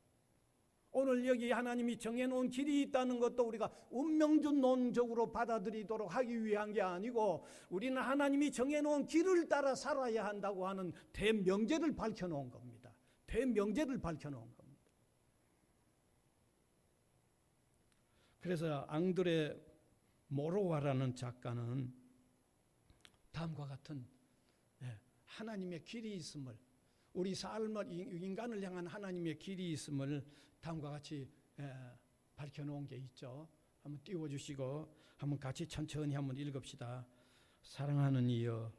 오늘 여기 하나님이 정해놓은 길이 있다는 것도 우리가 운명론적으로 받아들이도록 하기 위한 게 아니고 우리는 하나님이 정해놓은 길을 따라 살아야 한다고 하는 대명제를 밝혀놓은 겁니다. 대명제를 밝혀놓은 겁니다. 그래서 앙드레 모로와라는 작가는 다음과 같은 하나님의 길이 있음을, 우리 삶을, 인간을 향한 하나님의 길이 있음을 다음과 같이 밝혀놓은 게 있죠. 한번 띄워주시고 한번 같이 천천히 한번 읽읍시다. 사랑하는 이여,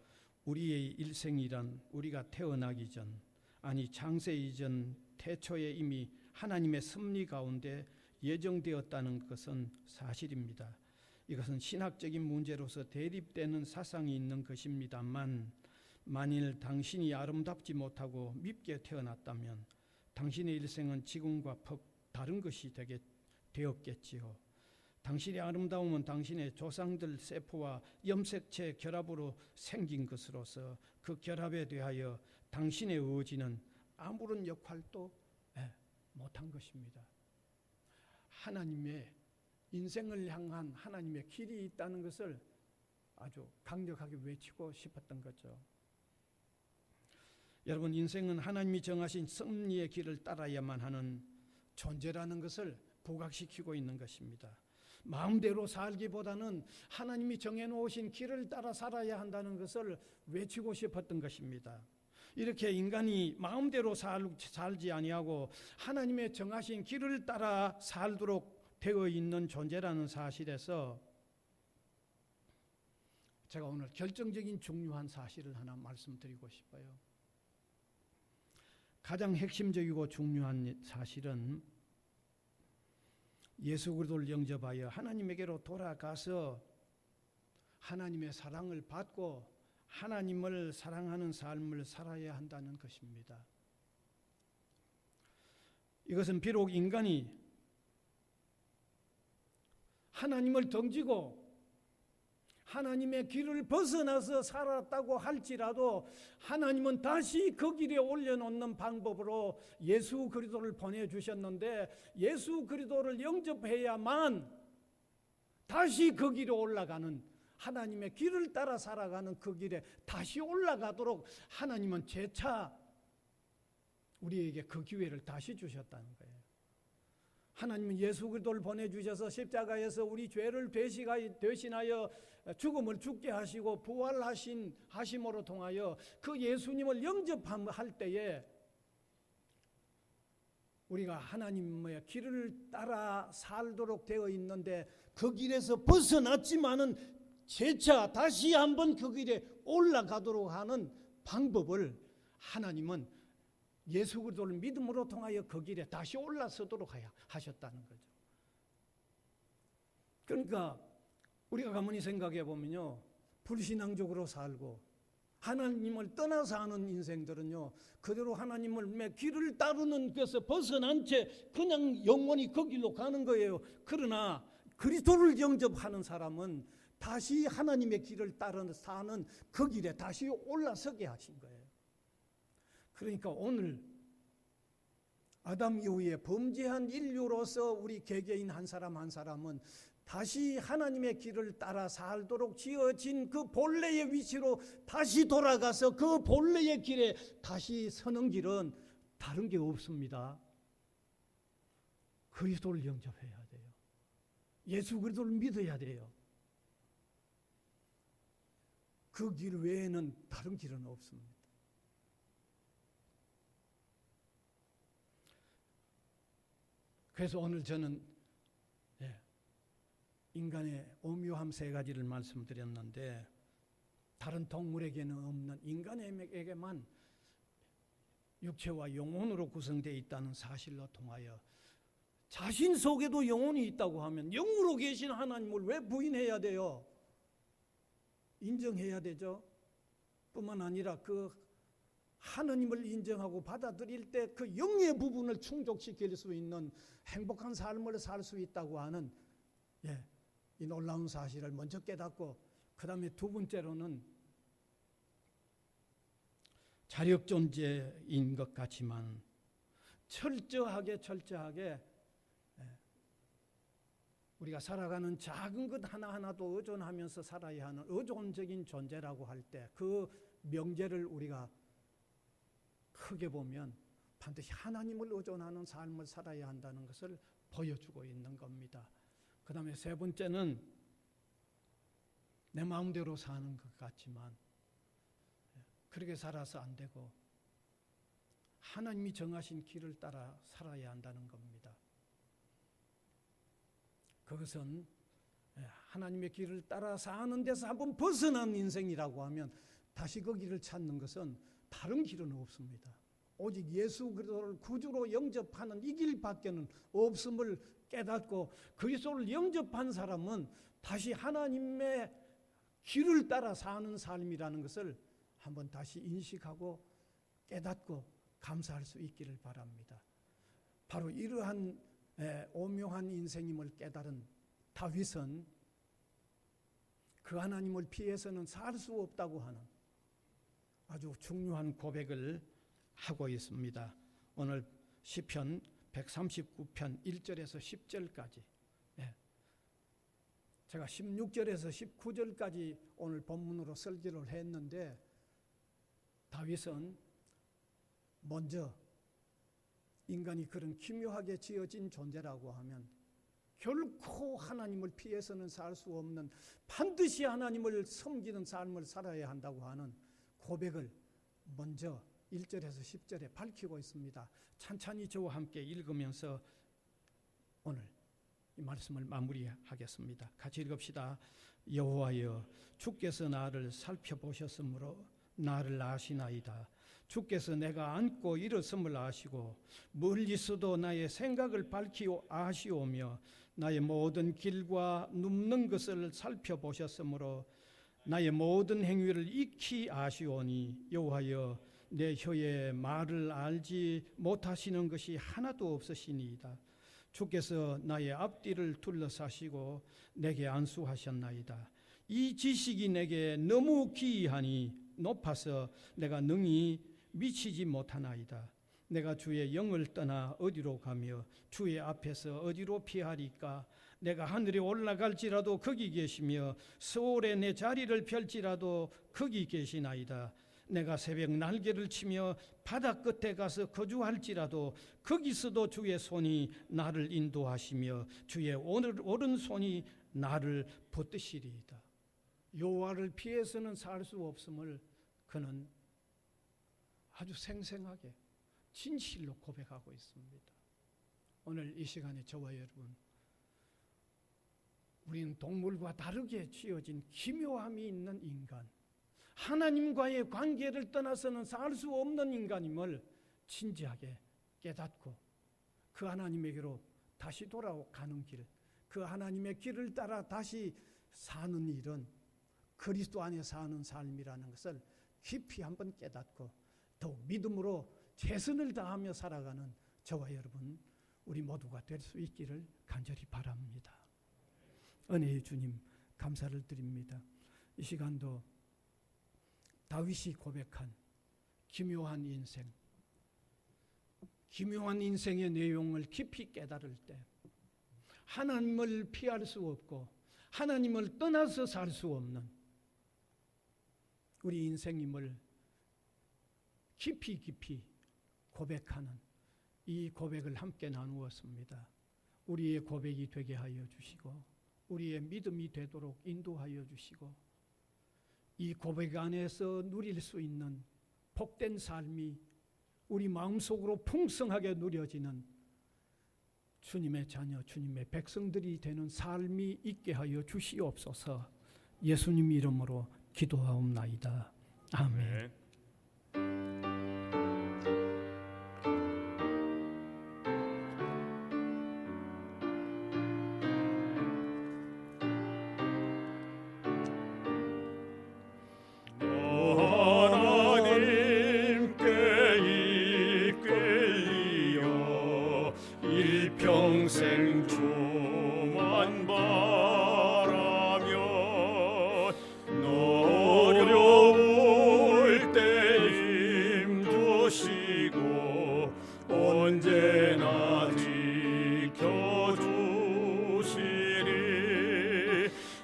우리의 일생이란 우리가 태어나기 전, 아니 창세 이전 태초에 이미 하나님의 섭리 가운데 예정되었다는 것은 사실입니다. 이것은 신학적인 문제로서 대립되는 사상이 있는 것입니다만, 만일 당신이 아름답지 못하고 밉게 태어났다면 당신의 일생은 지금과 퍽 다른 것이 되었겠지요. 당신의 아름다움은 당신의 조상들 세포와 염색체 결합으로 생긴 것으로서 그 결합에 대하여 당신의 의지는 아무런 역할도 못한 것입니다. 하나님의 인생을 향한 하나님의 길이 있다는 것을 아주 강력하게 외치고 싶었던 거죠. 여러분, 인생은 하나님이 정하신 섭리의 길을 따라야만 하는 존재라는 것을 부각시키고 있는 것입니다. 마음대로 살기보다는 하나님이 정해놓으신 길을 따라 살아야 한다는 것을 외치고 싶었던 것입니다. 이렇게 인간이 마음대로 살지 아니하고 하나님의 정하신 길을 따라 살도록 되어 있는 존재라는 사실에서 제가 오늘 결정적인 중요한 사실을 하나 말씀드리고 싶어요. 가장 핵심적이고 중요한 사실은 예수 그리스도를 영접하여 하나님에게로 돌아가서 하나님의 사랑을 받고 하나님을 사랑하는 삶을 살아야 한다는 것입니다. 이것은 비록 인간이 하나님을 던지고 하나님의 길을 벗어나서 살았다고 할지라도 하나님은 다시 그 길에 올려놓는 방법으로 예수 그리스도를 보내주셨는데, 예수 그리스도를 영접해야만 다시 그 길에 올라가는, 하나님의 길을 따라 살아가는 그 길에 다시 올라가도록 하나님은 재차 우리에게 그 기회를 다시 주셨다는 거예요. 하나님은 예수 그리스도를 보내주셔서 십자가에서 우리 죄를 대신하여 죽음을 죽게 하시고 부활하심으로 통하여 그 예수님을 영접할 때에 우리가 하나님의 길을 따라 살도록 되어 있는데, 그 길에서 벗어났지만은 재차 다시 한번 그 길에 올라가도록 하는 방법을 하나님은 예수 그리스도를 믿음으로 통하여 그 길에 다시 올라서도록 하셨다는 거죠. 그러니까 우리가 가만히 생각해 보면요, 불신앙적으로 살고 하나님을 떠나서 사는 인생들은요, 그대로 하나님을 길을 따르는 것에서 벗어난 채 그냥 영원히 그 길로 가는 거예요. 그러나 그리스도를 영접하는 사람은 다시 하나님의 길을 따라 사는 그 길에 다시 올라서게 하신 거예요. 그러니까 오늘 아담 이후에 범죄한 인류로서 우리 개개인 한 사람 한 사람은 다시 하나님의 길을 따라 살도록 지어진 그 본래의 위치로 다시 돌아가서 그 본래의 길에 다시 서는 길은 다른 게 없습니다. 그리스도를 영접해야 돼요. 예수 그리스도를 믿어야 돼요. 그 길 외에는 다른 길은 없습니다. 그래서 오늘 저는 인간의 오묘함 세 가지를 말씀드렸는데 다른 동물에게는 없는 인간에게만 육체와 영혼으로 구성되어 있다는 사실로 통하여 자신 속에도 영혼이 있다고 하면 영으로 계신 하나님을 왜 부인해야 돼요? 인정해야 되죠. 뿐만 아니라 그 하나님을 인정하고 받아들일 때 그 영의 부분을 충족시킬 수 있는 행복한 삶을 살 수 있다고 하는 이 놀라운 사실을 먼저 깨닫고 그 다음에 두 번째로는 자력 존재인 것 같지만 철저하게 우리가 살아가는 작은 것 하나하나도 의존하면서 살아야 하는 의존적인 존재라고 할 때 그 명제를 우리가 크게 보면 반드시 하나님을 의존하는 삶을 살아야 한다는 것을 보여주고 있는 겁니다. 그 다음에 세 번째는 내 마음대로 사는 것 같지만 그렇게 살아서 안 되고 하나님이 정하신 길을 따라 살아야 한다는 겁니다. 그것은 하나님의 길을 따라 사는 데서 한번 벗어난 인생이라고 하면 다시 그 길을 찾는 것은 다른 길은 없습니다. 오직 예수 그리스도를 구주로 영접하는 이 길밖에는 없음을 깨닫고 그리스도를 영접한 사람은 다시 하나님의 길을 따라 사는 삶이라는 것을 한번 다시 인식하고 깨닫고 감사할 수 있기를 바랍니다. 바로 이러한 오묘한 인생임을 깨달은 다윗은 그 하나님을 피해서는 살 수 없다고 하는 아주 중요한 고백을 하고 있습니다. 오늘 시편 139편 1절에서 10절까지 제가 16절에서 19절까지 오늘 본문으로 설교를 했는데 다윗은 먼저 인간이 그런 기묘하게 지어진 존재라고 하면 결코 하나님을 피해서는 살 수 없는 반드시 하나님을 섬기는 삶을 살아야 한다고 하는 고백을 먼저 1절에서 10절에 밝히고 있습니다. 찬찬히 저와 함께 읽으면서 오늘 이 말씀을 마무리하겠습니다. 같이 읽읍시다. 여호와여 주께서 나를 살펴보셨으므로 나를 아시나이다. 주께서 내가 앉고 일어섬을 아시고 멀리서도 나의 생각을 밝히어 아시오며 나의 모든 길과 눕는 것을 살펴보셨으므로 나의 모든 행위를 익히 아시오니 여호와여 내 혀의 말을 알지 못하시는 것이 하나도 없으시니이다. 주께서 나의 앞뒤를 둘러싸시고 내게 안수하셨나이다. 이 지식이 내게 너무 기이하니 높아서 내가 능히 미치지 못하나이다. 내가 주의 영을 떠나 어디로 가며 주의 앞에서 어디로 피하리까? 내가 하늘에 올라갈지라도 거기 계시며 서울에 내 자리를 펼지라도 거기 계시나이다. 내가 새벽 날개를 치며 바다 끝에 가서 거주할지라도 거기서도 주의 손이 나를 인도하시며 주의 오른손이 나를 붙드시리이다. 여호와를 피해서는 살 수 없음을 그는 아주 생생하게 진실로 고백하고 있습니다. 오늘 이 시간에 저와 여러분, 우리는 동물과 다르게 지어진 기묘함이 있는 인간, 하나님과의 관계를 떠나서는 살 수 없는 인간임을 진지하게 깨닫고 그 하나님에게로 다시 돌아가는 길, 그 하나님의 길을 따라 다시 사는 일은 그리스도 안에 사는 삶이라는 것을 깊이 한번 깨닫고 더욱 믿음으로 최선을 다하며 살아가는 저와 여러분, 우리 모두가 될 수 있기를 간절히 바랍니다. 은혜의 주님 감사를 드립니다. 이 시간도 다윗이 고백한 기묘한 인생, 기묘한 인생의 내용을 깊이 깨달을 때 하나님을 피할 수 없고 하나님을 떠나서 살 수 없는 우리 인생임을 깊이 고백하는 이 고백을 함께 나누었습니다. 우리의 고백이 되게 하여 주시고 우리의 믿음이 되도록 인도하여 주시고 이 고백 안에서 누릴 수 있는 복된 삶이 우리 마음속으로 풍성하게 누려지는 주님의 자녀, 주님의 백성들이 되는 삶이 있게 하여 주시옵소서. 예수님 이름으로 기도하옵나이다. 아멘. 네. 하나님께 이끌리어 일평생 조만 바라며 어려울 때 힘 주시고 언제나 지켜주시리.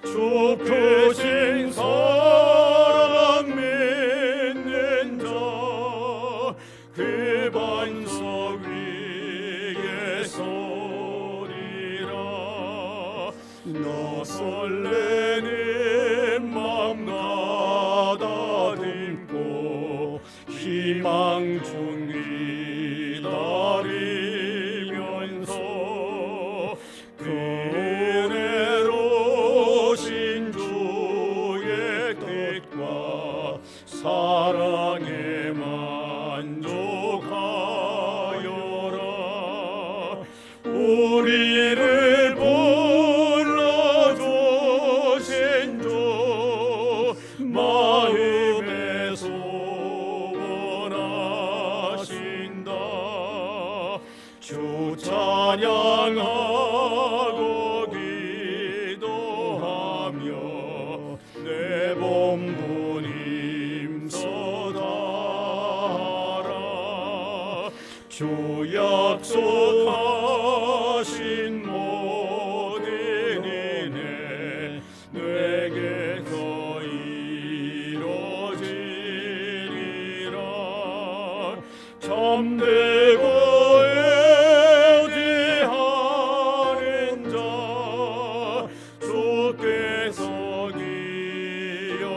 주 크신 사랑 믿는 자 그 반석 위에 서리라. 너 설레는 맘 가다듬고 희망 중 기다리면서 그 은혜로 신 주의 뜻과 사랑에 만족하여라. 우리를 불러주신 주 마음에 소원하신다. 주 찬양하고 기도하며 내 몸부림 힘써다하라. 주 약속하신 모든 은혜 내게서 이루어지리라. 참되고 의지하는 자 주께서 기억하시리.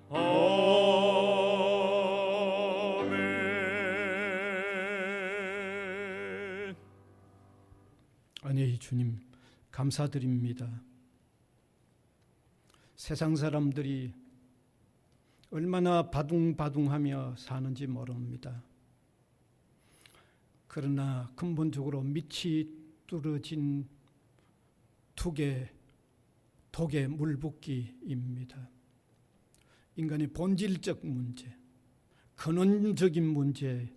아멘. 은혜의 주님 감사드립니다. 세상 사람들이 얼마나 바둥바둥하며 사는지 모릅니다. 그러나 근본적으로 밑이 뚫어진 독의 물붓기입니다. 인간의 본질적 문제, 근원적인 문제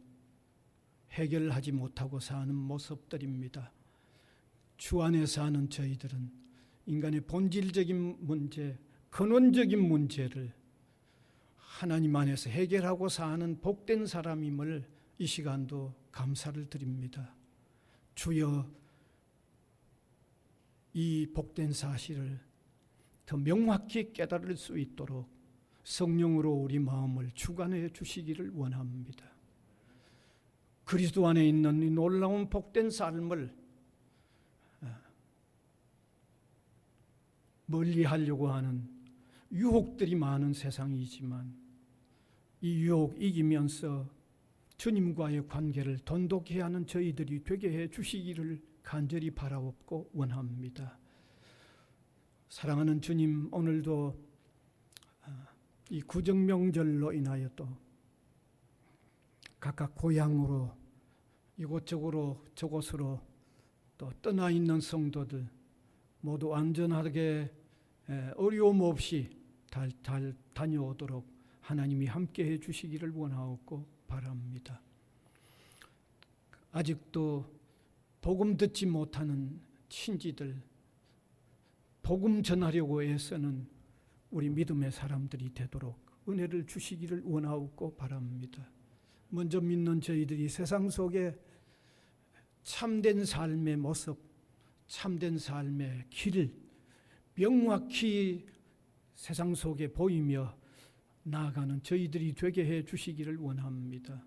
해결하지 못하고 사는 모습들입니다. 주 안에 사는 저희들은 인간의 본질적인 문제, 근원적인 문제를 하나님 안에서 해결하고 사는 복된 사람임을 이 시간도 감사를 드립니다. 주여, 이 복된 사실을 더 명확히 깨달을 수 있도록 성령으로 우리 마음을 주관해 주시기를 원합니다. 그리스도 안에 있는 이 놀라운 복된 삶을 멀리하려고 하는 유혹들이 많은 세상이지만 이 유혹 이기면서 주님과의 관계를 돈독히 하는 저희들이 되게 해 주시기를 간절히 바라옵고 원합니다. 사랑하는 주님, 오늘도 이 구정명절로 인하여 또 각각 고향으로 이곳저곳으로 저곳으로 또 떠나 있는 성도들 모두 안전하게 어려움 없이 잘 다녀오도록 하나님이 함께해 주시기를 원하옵고 바랍니다. 아직도 복음 듣지 못하는 친지들, 복음 전하려고 애쓰는 우리 믿음의 사람들이 되도록 은혜를 주시기를 원하옵고 바랍니다. 먼저 믿는 저희들이 세상 속에 참된 삶의 모습, 참된 삶의 길을 명확히 세상 속에 보이며 나아가는 저희들이 되게 해 주시기를 원합니다.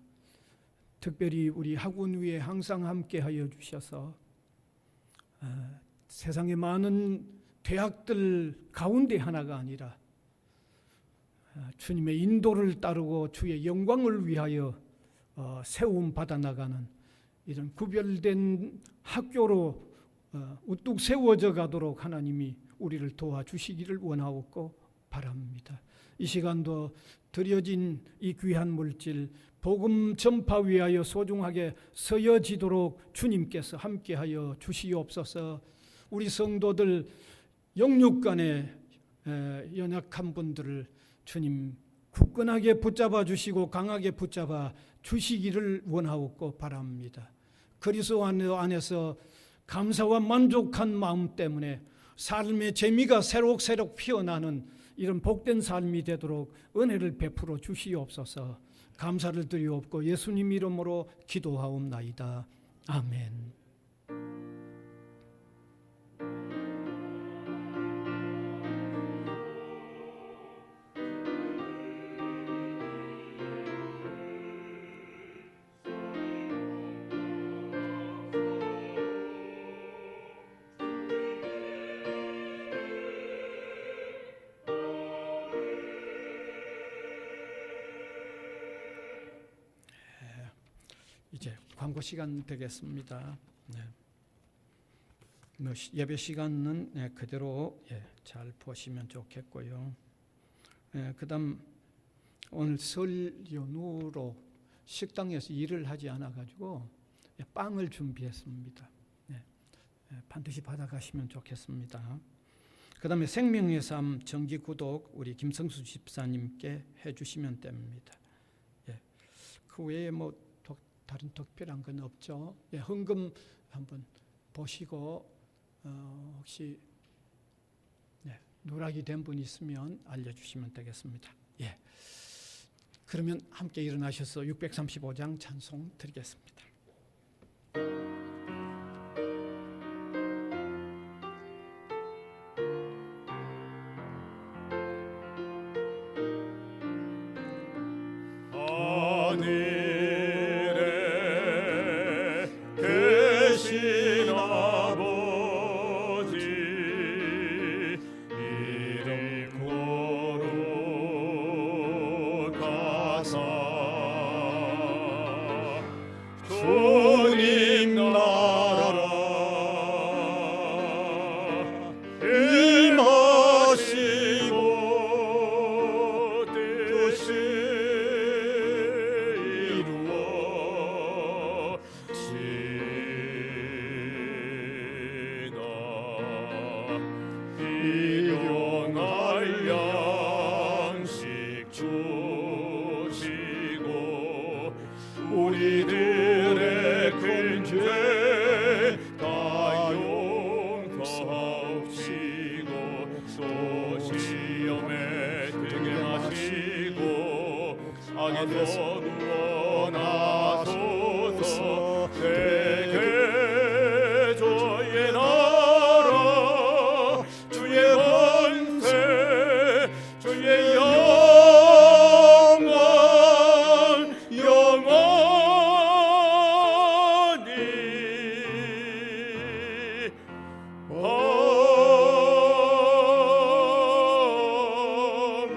특별히 우리 학원 위에 항상 함께하여 주셔서 세상의 많은 대학들 가운데 하나가 아니라 주님의 인도를 따르고 주의 영광을 위하여 세움 받아 나가는 이런 구별된 학교로 우뚝 세워져 가도록 하나님이 우리를 도와주시기를 원하옵고 바랍니다. 이 시간도 드려진 이 귀한 물질 복음 전파 위하여 소중하게 서여지도록 주님께서 함께하여 주시옵소서. 우리 성도들 영육간에 연약한 분들을 주님 굳건하게 붙잡아 주시고 강하게 붙잡아 주시기를 원하옵고 바랍니다. 그리스도 안에서 감사와 만족한 마음 때문에 삶의 재미가 새록새록 피어나는 이런 복된 삶이 되도록 은혜를 베풀어 주시옵소서. 감사를 드리옵고 예수님 이름으로 기도하옵나이다. 아멘. 이제 광고 시간 되겠습니다. 예배 시간은 그대로 잘 보시면 좋겠고요. 그다음 오늘 설 연휴로 식당에서 일을 하지 않아 가지고 빵을 준비했습니다. 반드시 받아가시면 좋겠습니다. 그다음에 생명의 삶 정기 구독 우리 김성수 집사님께 해주시면 됩니다. 그 외에 다른 특별한 건 없죠. 헌금 한번 보시고 혹시 누락이 된 분 있으면 알려주시면 되겠습니다. 그러면 함께 일어나셔서 635장 찬송 드리겠습니다. 주님 나라 임하시고 뜻이 이루어지나 일용할 양식 주시고 우리들의 큰 죄 다 용서하옵시고 또 시험에 들게 하시고 악에서 구원하소서. 내게 주의 나라 주의 권세 주의 영광 영원히 아멘.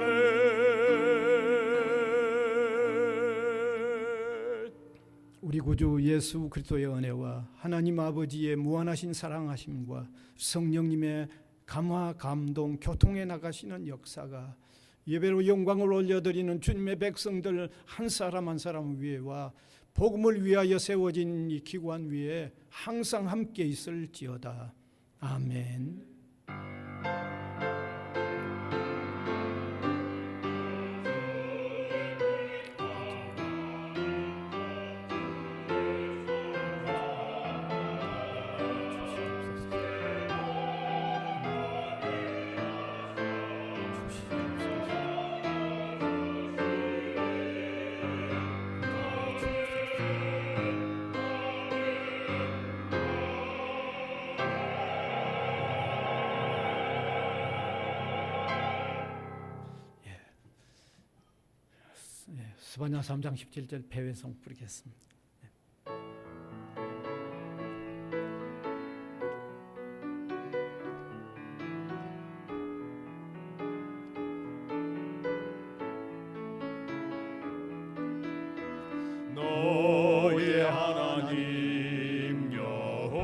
우리 구주 예수 그리스도의 은혜와 하나님 아버지의 무한하신 사랑하심과 성령님의 감화 감동 교통해 나가시는 역사가 예배로 영광을 올려드리는 주님의 백성들 한 사람 한 사람 위에와 복음을 위하여 세워진 이 기관 위에 항상 함께 있을지어다. 아멘. 스바냐 3장 17절 배회성 부르겠습니다. 하나님 여호와가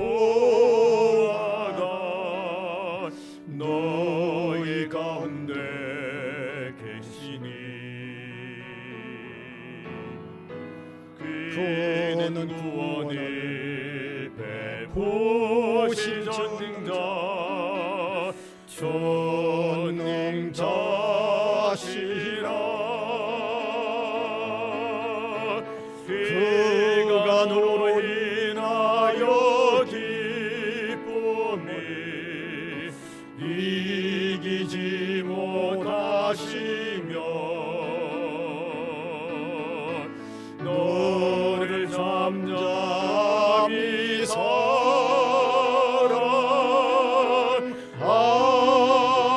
너희 가운데 계시니 그는 구원을 베푸실 전능자 전능자시라 그가 너로 인하여 기쁨이 이기지 못하시며 너를 잠잠히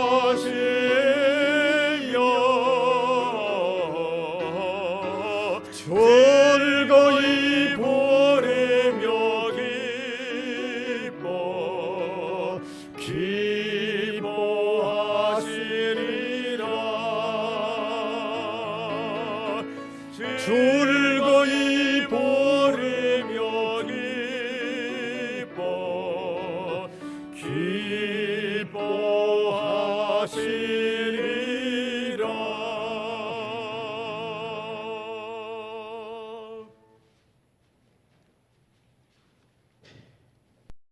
사랑하시며 즐거이 보내며 기뻐하시리라 즐거이 보내며 기뻐하시리라